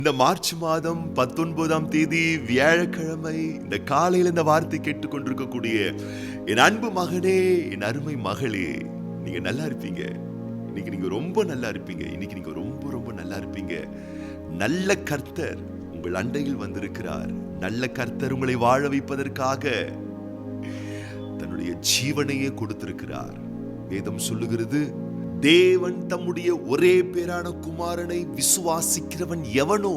இந்த மார்ச் மாதம் 19ஆம் தேதி வியாழக்கிழமை இந்த காலையில் இந்த வார்த்தை கேட்டுக்கொண்டிருக்கக்கூடிய என் அன்பு மகனே, என் அருமை மகளே, நீங்க நல்லா இருப்பீங்க. இன்னைக்கு நீங்க ரொம்ப நல்லா இருப்பீங்க. இன்னைக்கு நீங்க ரொம்ப ரொம்ப நல்லா இருப்பீங்க. நல்ல கர்த்தர் உங்கள் அண்டையில் வந்திருக்கிறார். நல்ல கர்த்தர் உங்களை வாழ வைப்பதற்காக தன்னுடைய ஜீவனையே கொடுத்திருக்கிறார். வேதம் சொல்லுகிறது, தேவன் தம்முடைய ஒரே பேரான குமாரனை விசுவாசிக்கிறவன் எவனோ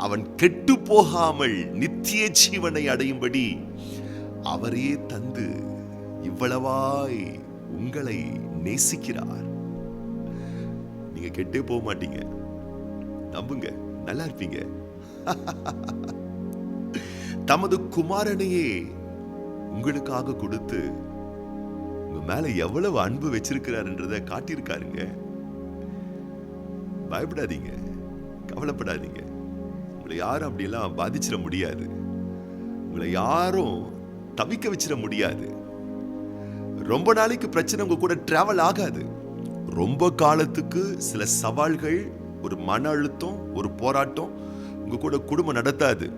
அவன் கெட்டு போகாமல் நித்திய ஜீவனை அடையும்படி அவரே தந்து இவ்வளவாய் உங்களை நேசிக்கிறார். நீங்க கெட்டே போக மாட்டீங்க. நம்புங்க, நல்லா இருப்பீங்க. தமது குமாரனையே உங்களுக்காக கொடுத்து உங்க மேல எவ்வளவு அன்பு வச்சிருக்கிறாருன்றத காட்டியிருக்காருங்க. பயப்படாதீங்க, கவலைப்படாதீங்க. உங்களை யாரும் அப்படியெல்லாம் பாதிச்சிட முடியாது. உங்களை யாரும் தவிக்க வச்சிட முடியாது. ரொம்ப நாளைக்கு பிரச்சனை உங்க கூட டிராவல் ஆகாது. ரொம்ப காலத்துக்கு சில சவால்கள், ஒரு மன அழுத்தம், ஒரு போராட்டம் உங்க கூட குடும்பம் நடத்தாது.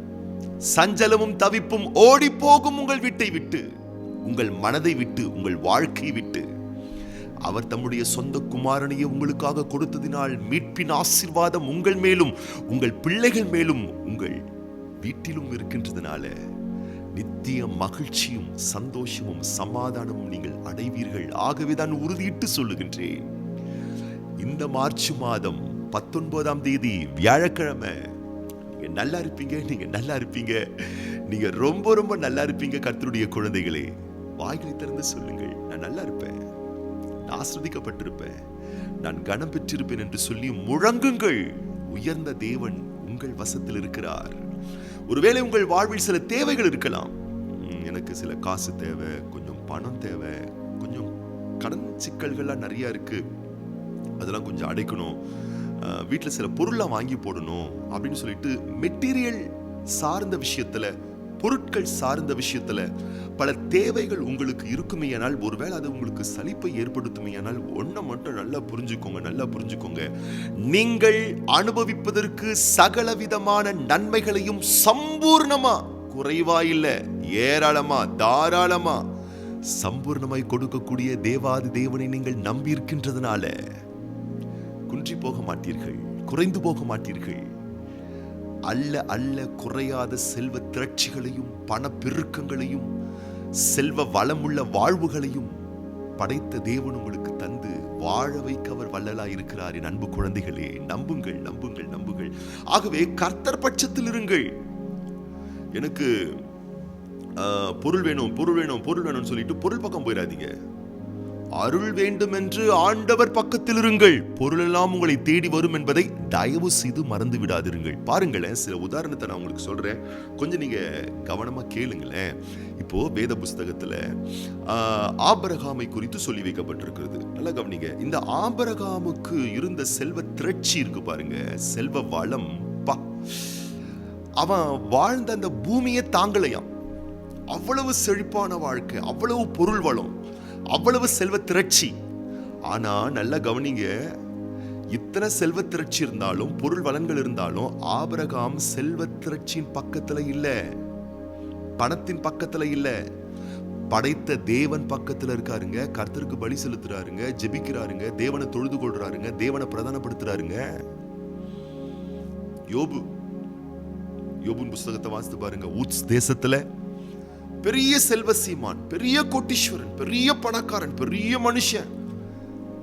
சஞ்சலமும் தவிப்பும் ஓடி போகும் உங்கள் வீட்டை விட்டு, உங்கள் மனதை விட்டு, உங்கள் வாழ்க்கையை விட்டு. அவர் தம்முடைய சொந்த குமாரனையே உங்களுக்காக கொடுத்ததினால் மீட்பின் ஆசீர்வாதம் உங்கள் மேலும், உங்கள் பிள்ளைகள் மேலும், உங்கள் வீட்டிலும் இருக்கின்றதுனால நித்திய மகிழ்ச்சியும் சந்தோஷமும் சமாதானமும் நீங்கள் அடைவீர்கள். ஆகவே தான் உறுதியிட்டு சொல்லுகின்றேன், இந்த மார்ச் மாதம் 19ஆம் தேதி வியாழக்கிழமை நீங்க நல்லா இருப்பீங்க. நீங்க நல்லா இருப்பீங்க. நீங்க ரொம்ப ரொம்ப நல்லா இருப்பீங்க. கர்த்தருடைய குழந்தைகளே, வாய்களை திறந்து சொல்லுங்கள், நான் நல்லா இருப்பேன், நான் ஆசீர்வதிக்கப்பட்டிருப்பேன், நான் கனம் பெற்றிருப்பேன் என்று சொல்லி முழங்குங்கள். உயர்ந்த தேவன் உங்கள் வசத்தில் இருக்கிறார். ஒருவேளை உங்கள் வாழ்வில் சில தேவைகள் இருக்கலாம். எனக்கு சில காசு தேவை, கொஞ்சம் பணம் தேவை, கொஞ்சம் கடன் சிக்கல்கள்லாம் நிறைய இருக்கு, அதெல்லாம் கொஞ்சம் அடைக்கணும், வீட்டில் சில பொருள்லாம் வாங்கி போடணும் அப்படின்னு சொல்லிட்டு மெட்டீரியல் சார்ந்த விஷயத்துல, பொருட்கள் சார்ந்த விஷயத்துல பல தேவைகள் உங்களுக்கு இருக்குமேயானால், ஒருவேளை அது உங்களுக்கு சலிப்பை ஏற்படுத்துமேயானால், ஒன்றை மட்டும் நல்லா புரிஞ்சுக்கோங்க, நல்லா புரிஞ்சுக்கோங்க. நீங்கள் அனுபவிப்பதற்கு சகல விதமான நன்மைகளையும் சம்பூர்ணமா, குறைவா இல்ல, ஏராளமா, தாராளமா, சம்பூர்ணமாய் கொடுக்கக்கூடிய தேவாதி தேவனை நீங்கள் நம்பி இருக்கின்றதுனால குன்றி போக மாட்டீர்கள், குறைந்து போக மாட்டீர்கள். அல்ல அல்ல குறையாத செல்வ திரட்சிகளையும் பண பெருக்கங்களையும் செல்வ வளமுள்ள வாழ்வுகளையும் படைத்த தேவன் உங்களுக்கு தந்து வாழ வைக்க அவர் வல்லலாய் இருக்கிறார். என் அன்பு குழந்தைகளே, நம்புங்கள், நம்புங்கள், நம்புங்கள். ஆகவே கர்த்தர் பட்சத்தில் இருங்கள். எனக்கு பொருள் வேணும், பொருள் வேணும், பொருள் வேணும்னு சொல்லிட்டு பொருள் பக்கம் போயிடாதீங்க. அருள் வேண்டும் என்று ஆண்டவர் பக்கத்தில் இருங்கள். பொருள் எல்லாம் உங்களை தேடி வரும் என்பதை தயவு செய்து மறந்து விடாதிருங்கள். பாருங்களேன், சில உதாரணத்தை நான் உங்களுக்கு சொல்றேன், கொஞ்சம் நீங்க கவனமா கேளுங்களேன். இப்போ வேத புஸ்தகத்துல ஆபிரகாமை குறித்து சொல்லி வைக்கப்பட்டிருக்கிறது. நல்லா கவனிங்க. இந்த ஆபிரகாமுக்கு இருந்த செல்வ திரட்சி இருக்கு பாருங்க, செல்வ வளம். அவன் வாழ்ந்த அந்த பூமியை தாங்கலையாம். அவ்வளவு செழிப்பான வாழ்க்கை, அவ்வளவு பொருள் வளம், அவ்வளவு செல்வ திரட்சி. ஆனா நல்லா கவனிங்க, இத்தனை செல்வ திரட்சி இருந்தாலும், பொருள் வளங்கள் இருந்தாலும், ஆபிரகாம் செல்வ திரட்சியின் பக்கத்துல இல்ல, பணத்தின் பக்கத்துல இல்ல, படைத்த தேவன் பக்கத்துல இருக்காருங்க. கர்த்தருக்கு பலி செலுத்துறாருங்க, ஜெபிக்கிறாருங்க, தேவனை தொழுது கொள்றாருங்க, தேவனை பிரதானப்படுத்துறாருங்க. யோபுன் புஸ்தகத்தை வாசித்து பாருங்க. ஊத்ஸ் தேசத்துல பெரிய செல்வ சீமான், பெரிய கோட்டீஸ்வரன், பெரிய பணக்காரன், பெரிய மனுஷன்,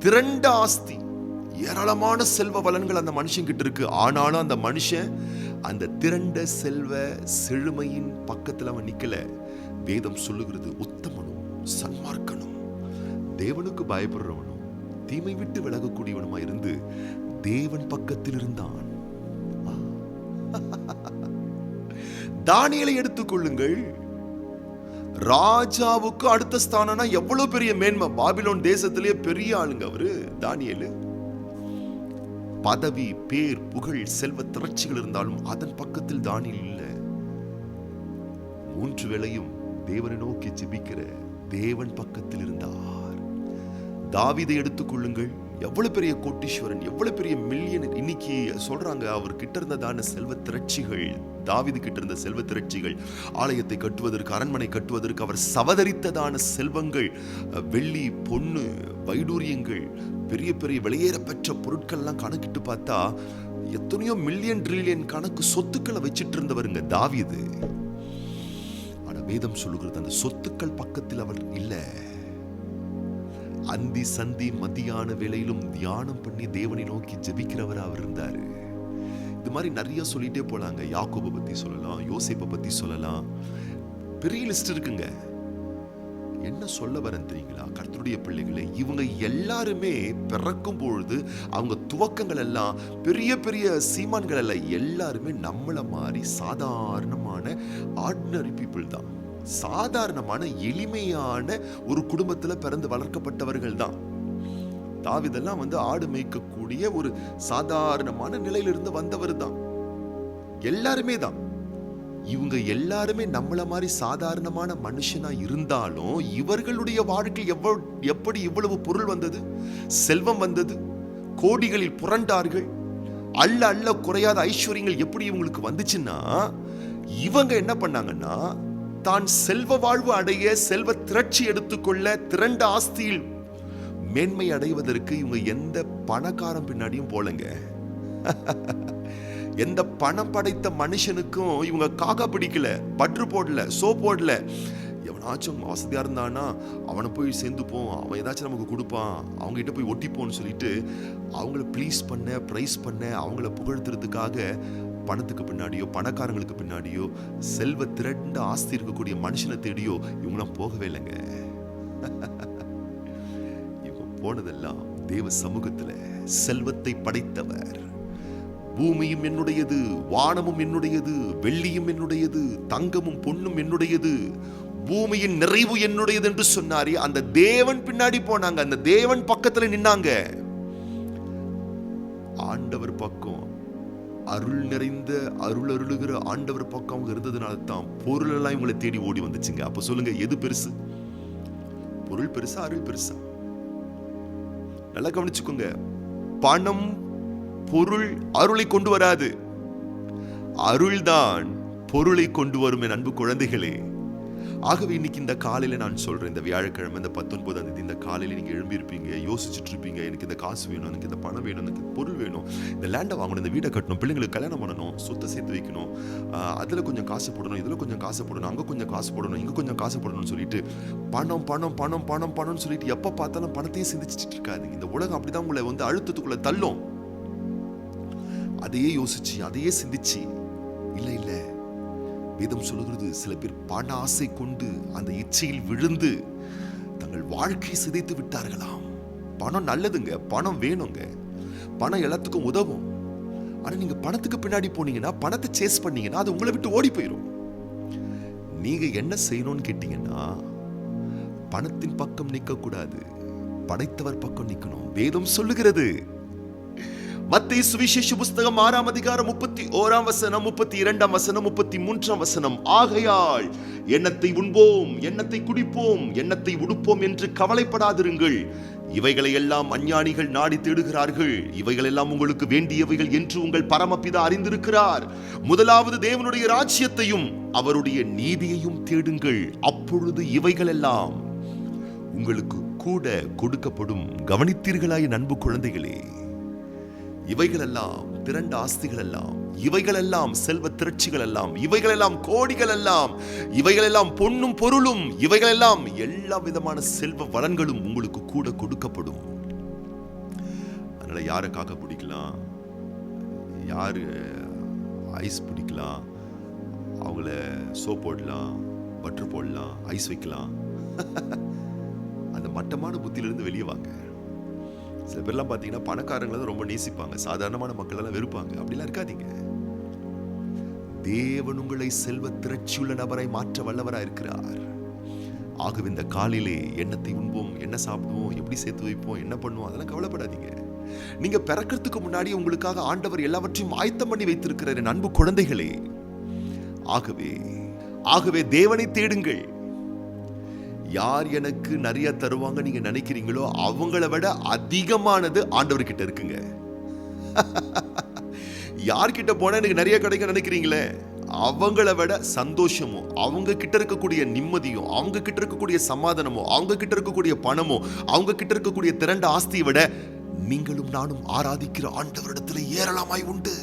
திரண்ட ஆஸ்தி, ஏராளமான செல்வ வளன்கள் அந்த மனுஷன் கிட்ட இருக்கு. ஆனாலும் அந்த மனுஷன் அந்த திரண்ட செல்வ செழுமையின் பக்கத்துல அவன் நிக்கல. வேதம் சொல்லுகிறது, உத்தமனும் சன்மார்க்கனும் தேவனுக்கு பயப்படுறவனும் தீமை விட்டு விலகக்கூடியவனுமா இருந்து தேவன் பக்கத்தில் இருந்தான். தானியேலை எடுத்துக்கொள்ளுங்கள். ராஜாவுக்கு அடுத்த ஸ்தானம்னா எவ்வளவு பெரிய மேன்மை. பாபிலோன் தேசத்திலேயே பெரிய ஆளுங்க அவரு தானியேலு. பதவி, பேர், புகழ், செல்வ திரட்சிகள் இருந்தாலும் அதன் பக்கத்தில் தானியேல் இல்ல. 3 வேளையும் தேவனை நோக்கி ஜெபிக்கிற தேவன் பக்கத்தில் இருந்தார். தாவீதை எடுத்துக்கொள்ளுங்கள். எவ்வளவு பெரிய கோட்டீஸ்வரன், எவ்வளவு பெரிய மில்லியன். இன்னைக்கு சொல்றாங்க அவர் கிட்ட இருந்ததான செல்வ திரட்சிகள், தாவீது கிட்ட இருந்த செல்வ திரட்சிகள், ஆலயத்தை கட்டுவதற்கு, அரண்மனை கட்டுவதற்கு அவர் சவதரித்ததான செல்வங்கள், வெள்ளி பொண்ணு வைடூரியங்கள், பெரிய பெரிய வெளியேற பெற்ற பொருட்கள்லாம் கணக்கிட்டு பார்த்தா எத்தனையோ மில்லியன் ட்ரில்லியன் கணக்கு சொத்துக்களை வச்சிட்டு இருந்தவருங்க தாவீது. ஆனா வேதம் சொல்லுகிறது அந்த சொத்துக்கள் பக்கத்தில் அவர் இல்ல. அந்தி சந்தி மத்தியான வேளையிலும் தியானம் பண்ணி தேவனை நோக்கி ஜெபிக்கிறவரா அவர் இருந்தாரு. இது மாதிரி நிறைய சொல்லிட்டே போலாங்க. யாக்கோபை பத்தி சொல்லலாம், யோசேப்பை பத்தி சொல்லலாம், பெரிய லிஸ்ட் இருக்குங்க. என்ன சொல்ல வரேன் தெரியுங்களா கர்த்தருடைய பிள்ளைகளை, இவங்க எல்லாருமே பிறக்கும் பொழுது அவங்க துவக்கங்கள் எல்லாம் பெரிய பெரிய சீமான்கள் எல்லாம் எல்லாருமே நம்மள மாதிரி சாதாரணமான ஆர்டினரி பீப்புள் தான். சாதாரணமான எளிமையான ஒரு குடும்பத்துல பிறந்து வளர்க்கப்பட்டவர்கள் தான். தாவீதெல்லாம் ஆடு மேய்க்கக்கூடிய ஒரு சாதாரணமான நிலையிலிருந்து வந்தவர் தான். எல்லாருமே தான். இவங்க எல்லாருமே நம்மள மாதிரி சாதாரணமான மனுஷனா இருந்தாலும் இவர்களுடைய வாழ்க்கை எப்படி இவ்வளவு பொருள் வந்தது, செல்வம் வந்தது, கோடிகளில் புரண்டார்கள், அள்ள அள்ள குறையாத ஐஸ்வர்யங்கள் எப்படி இவங்களுக்கு வந்துச்சுன்னா, இவங்க என்ன பண்ணாங்கன்னா தான் செல்வ வாழ்வு அடைய, செல்வ திரட்சி எடுத்துக்கொள்ள, திரண்ட ஆஸ்தியில் மேன்மை அடைவதற்கு இவங்க எந்த பணக்காரன் பின்னாடியும் போலங்க. எந்த பணம் படைத்த மனுஷனுக்கும் இவங்க காக்கா பிடிக்கல, பற்று போடல, சோ போடல. எவனாச்சும் வசதியா இருந்தானா அவனை போய் சேர்ந்துப்போம், அவன் ஏதாச்சும் நமக்கு கொடுப்பான், அவங்க கிட்ட போய் ஒட்டிப்போன்னு சொல்லிட்டு அவங்கள ப்ளீஸ் பண்ண, பிரைஸ் பண்ண, அவங்கள புகழ்த்துறதுக்காக பணத்துக்கு பின்னாடியோ, பணக்காரங்களுக்கு பின்னாடியோ, செல்வ திரண்ட ஆஸ்தி இருக்கக்கூடிய மனுஷனை தேடியோ இவங்களாம் போகவே இல்லைங்க. இவங்க போனதெல்லாம் தேவ சமூகத்துல செல்வத்தை படைத்தவர். பூமியும் என்னுடையது, வானமும் என்னுடையது, வெள்ளியும் என்னுடையது, தங்கமும் பொன்னும் என்னுடையது, பூமியின் நிறைவு என்னுடையது என்று சொன்னாரே, அந்த தேவன் பின்னாடி போனாங்க, அந்த தேவன் பக்கத்துல நின்னாங்க. ஆண்டவர் பக்கம், அருள் நிறைந்த அருள் அருளுகிற ஆண்டவர் பக்கம் அவங்க இருந்ததுனால தான் பொருள் எல்லாம் இவங்களை தேடி ஓடி வந்துச்சுங்க. அப்ப சொல்லுங்க, எது பெருசு? பொருள் பெருசா, அருள் பெருசா? நல்லா கவனிச்சுக்கோங்க. பணம் பொருள் அருளை கொண்டு வராது, அருள்தான் பொருளை கொண்டு வரும் என் அன்பு குழந்தைகளே. ஆகவே இன்னைக்கு இந்த காலையில நான் சொல்றேன், இந்த வியாழக்கிழமை இந்த 19ஆம் தேதி இந்த காலையில நீங்க எழும்பி இருப்பீங்க, யோசிச்சுட்டு இருப்பீங்க, எனக்கு இந்த காசு வேணும், எனக்கு இந்த பணம் வேணும், எனக்கு பொருள் வேணும், இந்த லேண்டை வாங்கணும், இந்த வீடை கட்டணும், பிள்ளைங்களுக்கு கல்யாணம் பண்ணணும், சொத்தை சேர்த்து வைக்கணும், அதுல கொஞ்சம் காசு போடணும், இதுல கொஞ்சம் காசு போடணும், அங்க கொஞ்சம் காசு போடணும், இங்க கொஞ்சம் காசு போடணும்னு சொல்லிட்டு பணம் பணம் பணம் பணம் பணம்னு சொல்லிட்டு எப்ப பார்த்தாலும் பணத்தையே சிந்திச்சுட்டு இருக்காதுங்க. இந்த உலகம் அப்படிதான் உங்களை அழுத்தத்துக்குள்ள தள்ளும். அதையே யோசிச்சு, அதையே சிந்திச்சு, இல்ல இல்ல, வேதம் சொல்லுகிறது சில பேர் பண ஆசை கொண்டு அந்த இச்சையில் விழுந்து தங்கள் வாழ்க்கை சிதைத்து விட்டார்களாம். பணம் நல்லதுங்க, பணம் வேணுங்க, பணம் எல்லாத்துக்கும் உதவும். ஆனா நீங்க பணத்துக்கு பின்னாடி போனீங்கன்னா, பணத்தை சேஸ் பண்ணீங்கன்னா அது உங்களை விட்டு ஓடி போயிடும். நீங்க என்ன செய்யணும்னு கேட்டீங்கன்னா, பணத்தின் பக்கம் நிற்க கூடாது, படைத்தவர் பக்கம் நிற்கணும். வேதம் சொல்லுகிறது. மத்தேயு சுவிசேஷ புஸ்தகம் 6ஆம் அதிகாரம் 31ஆம் வசனம், 32ஆம் வசனம், 33ஆம் வசனம். ஆகையால் எண்ணத்தை உண்போம், எண்ணத்தை குடிப்போம், எண்ணத்தை உடுப்போம் என்று கவலைப்படாதிருங்கள். இவைகளை எல்லாம் அஞ்ஞானிகள் நாடி தேடுகிறார்கள். இவைகள் எல்லாம் உங்களுக்கு வேண்டியவைகள் என்று உங்கள் பரமபிதா அறிந்திருக்கிறார். முதலாவது தேவனுடைய ராஜ்யத்தையும் அவருடைய நீதியையும் தேடுங்கள், அப்பொழுது இவைகள் எல்லாம் உங்களுக்கு கூட கொடுக்கப்படும். கவனித்தீர்களா என் அன்பு குழந்தைகளே? இவைகளெல்லாம் திரண்ட ஆஸ்திகள் எல்லாம், இவைகளெல்லாம் செல்வ திரட்சிகள் எல்லாம், இவைகளெல்லாம் கோடிகள் எல்லாம், இவைகளெல்லாம் பொன்னும் பொருளும், இவைகளெல்லாம் எல்லா விதமான செல்வ வளங்களும் உங்களுக்கு கூட கொடுக்கப்படும். அதனால யாரை காக்க பிடிக்கலாம், யாரு ஐஸ் பிடிக்கலாம், அவங்கள சோப் போடலாம், பட்டர் போடலாம், ஐஸ் வைக்கலாம். அந்த மட்டமான புத்தியிலிருந்து வெளியே வாங்க. சில பேர்லாம் பார்த்தீங்கன்னா பணக்காரங்களை தான் ரொம்ப நேசிப்பாங்க, சாதாரணமான மக்கள் எல்லாம் வெறுப்பாங்க. அப்படிலாம் இருக்காதீங்க. தேவன் உங்களை செல்வ திரட்சியுள்ள நபரை மாற்ற வல்லவராக இருக்கிறார். ஆகவே இந்த காலையிலே எண்ணத்தை உண்போம், என்ன சாப்பிடுவோம், எப்படி சேர்த்து வைப்போம், என்ன பண்ணுவோம், அதெல்லாம் கவலைப்படாதீங்க. நீங்க பிறக்கிறதுக்கு முன்னாடி உங்களுக்காக ஆண்டவர் எல்லாவற்றையும் ஆயத்தம் பண்ணி வைத்திருக்கிறார் என் அன்பு குழந்தைகளே. ஆகவே தேவனை தேடுங்கள். யார் எனக்கு நிறைய தருவாங்க நீங்க நினைக்கிறீங்களோ அவங்கள விட அதிகமானது ஆண்டவர்கிட்ட இருக்குங்க. யார்கிட்ட போனா எனக்கு நிறைய கிடைக்கும் நினைக்கிறீங்களே, அவங்கள விட சந்தோஷமும், அவங்க கிட்ட இருக்கக்கூடிய நிம்மதியும், அவங்க கிட்ட இருக்கக்கூடிய சமாதானமோ, அவங்க கிட்ட இருக்கக்கூடிய பணமோ, அவங்க கிட்ட இருக்கக்கூடிய திரண்ட ஆஸ்தியை விட நீங்களும் நானும் ஆராதிக்கிற ஆண்டவரிடத்தில் ஏராளமாய் உண்டு.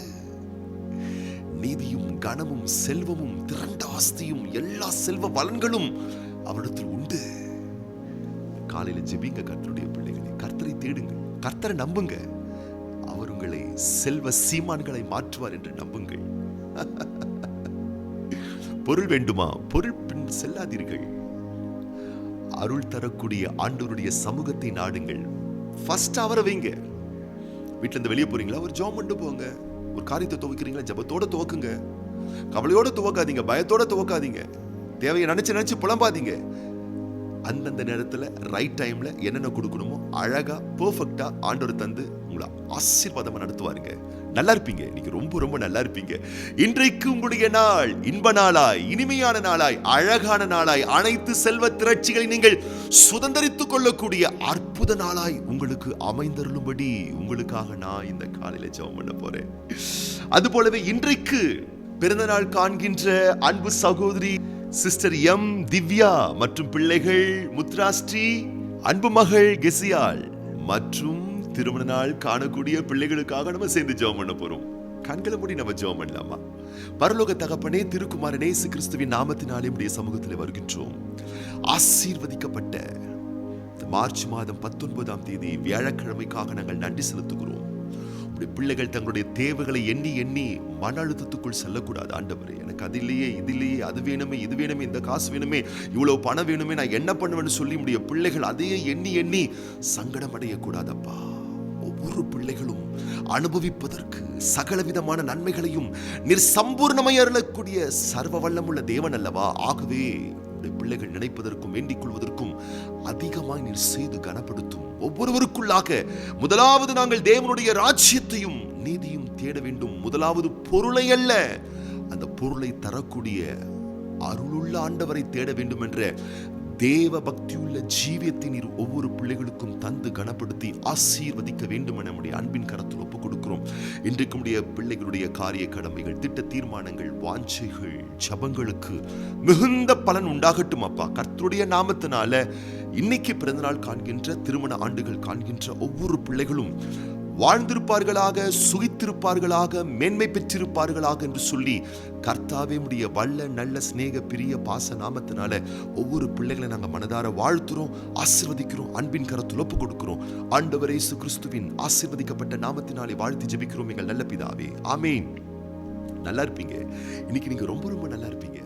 நீதியும் கனமும் செல்வமும் திரண்ட ஆஸ்தியும் எல்லா செல்வ வளன்களும் அவரிடத்தில் உண்டு. காலையில ஜெபிங்க கர்த்தருடைய பிள்ளைகளை, கர்த்தரை தேடுங்க, கர்த்தரை நம்புங்க. அவர் உங்களை செல்வ சீமான்களை மாற்றுவார் என்று நம்புங்கள். பொருள் வேண்டுமா? பொருள் பின் செல்லாதீர்கள். அருள் தரக்கூடிய ஆண்டவருடைய சமூகத்தை நாடுங்கள். ஃபர்ஸ்ட் அவரை வைங்க. வீட்டுல இருந்து வெளியே போறீங்களா, ஒரு ஜெபம் பண்ணிட்டு போங்க. ஒரு காரியத்தை துவக்கிறீங்களா, ஜெபத்தோட துவக்குங்க. கவலையோட துவக்காதீங்க, பயத்தோட துவக்காதீங்க, தேவையை நினைச்சு புலம்பாதீங்க. அந்தந்த நேரத்துல ரைட் டைம்ல என்னென்ன கொடுக்கணுமோ அழகா பெர்ஃபெக்ட்டா ஆண்டவர் தந்து உங்களை ஆசீர்வாதமா நடத்துவாருங்க. நல்லா இருப்பீங்க. நீங்க ரொம்ப ரொம்ப நல்லா இருப்பீங்க. இன்றைக்கு உங்களுடைய நாள் இன்ப நாளாய், இனிமையான நாளாய், அழகான நாளாய், அனைத்து செல்வ திரட்சிகளை நீங்கள் சுதந்திரித்துக் கொள்ளக்கூடிய அற்புத நாளாய் உங்களுக்கு அமைந்தருளும்படி உங்களுக்காக நான் இந்த காலையில ஜெபம் பண்ண போறேன். அது போலவே இன்றைக்கு பிறந்த நாள் காண்கின்ற அன்பு சகோதரி சிஸ்டர் எம் திவ்யா மற்றும் பிள்ளைகள் முத்ராஸ்ரீ, அன்பு மகள் கெசியாள் மற்றும் திருமண நாள் காணக்கூடிய பிள்ளைகளுக்காக நம்ம சேர்ந்து ஜெபம் பண்ண போறோம். கண்களை மூடி நம்ம ஜெபம் பண்ணலாமா? பரலோக தகப்பனே, திருக்குமாரனே இயேசு கிறிஸ்துவின் நாமத்தினாலே உம்முடைய சமூகத்தில் வருகின்றோம். ஆசீர்வதிக்கப்பட்ட மார்ச் மாதம் 19ஆம் தேதி வியாழக்கிழமைக்காக நாங்கள் நன்றி செலுத்துகிறோம். பிள்ளைகள் தங்களுடைய தேவைகளை எண்ணி எண்ணி மன அழுத்தத்துக்குள் செல்லக்கூடாது. ஆண்டவரே, எனக்கு அது இல்லையே, இது இல்லையே, அது வேணுமே, இது வேணுமே, இந்த காசு வேணுமே, இவ்வளவு பணம் வேணுமே, நான் என்ன பண்ணுவேன்னு சொல்லி முடிய பிள்ளைகள் அதையே எண்ணி எண்ணி சங்கடம் அடையக்கூடாதப்பா. ஒவ்வொரு பிள்ளைகளும் அனுபவிப்பதற்கு சகலவிதமான நன்மைகளையும் நீர் சம்பூர்ணமாய் அருளக்கூடிய சர்வ வல்லமுள்ள தேவன் அல்லவா? ஆகவே பிள்ளைகள் நினைப்பதற்கும் வேண்டிக் கொள்வதற்கும் அதிகமாய் நீர் செய்து கனப்படுத்தும். ஒவ்வொருவருக்குள்ளாக முதலாவது நாங்கள் தேவனுடைய ராஜ்யத்தையும் நீதியும் தேட வேண்டும். முதலாவது பொருளை அல்ல, அந்த பொருளை தரக்கூடிய அருளுள்ள ஆண்டவரை தேட வேண்டும் என்ற தேவ பக்தியுள்ள ஜீவியத்தை நீர் ஒவ்வொரு பிள்ளைகளுக்கும் தந்து கனப்படுத்தி ஆசீர்வதிக்க வேண்டும் என நம்முடைய அன்பின் கரத்தில் ஒப்புக் கொடுக்கிறோம். இன்றைக்கு நம்முடைய பிள்ளைகளுடைய காரிய கடமைகள், திட்ட தீர்மானங்கள், வாஞ்சைகள், ஜபங்களுக்கு மிகுந்த பலன் உண்டாகட்டும் அப்பா. கர்த்தருடைய நாமத்தினால இன்னைக்கு பிறந்தநாள் காண்கின்ற, திருமண ஆண்டுகள் காண்கின்ற ஒவ்வொரு பிள்ளைகளும் வாழ்ந்திருப்பார்களாக, சுகித்திருப்பார்களாக, மேன்மை பெற்றிருப்பார்களாக என்று சொல்லி கர்த்தாவே உம்முடைய வல்ல நல்ல சிநேக பிரிய பாச நாமத்தினால ஒவ்வொரு பிள்ளைகளை நாங்கள் மனதார வாழ்த்துறோம், ஆசீர்வதிக்கிறோம், அன்பின் கரத்தில் ஒப்புக் கொடுக்கிறோம். ஆண்டவர் இயேசு கிறிஸ்துவின் ஆசீர்வதிக்கப்பட்ட நாமத்தினாலே வாழ்த்தி ஜெபிக்கிறோம் எங்கள் நல்ல பிதாவே, ஆமேன். நல்லா இருப்பீங்க. இன்னைக்கு நீங்க ரொம்ப ரொம்ப நல்லா இருப்பீங்க.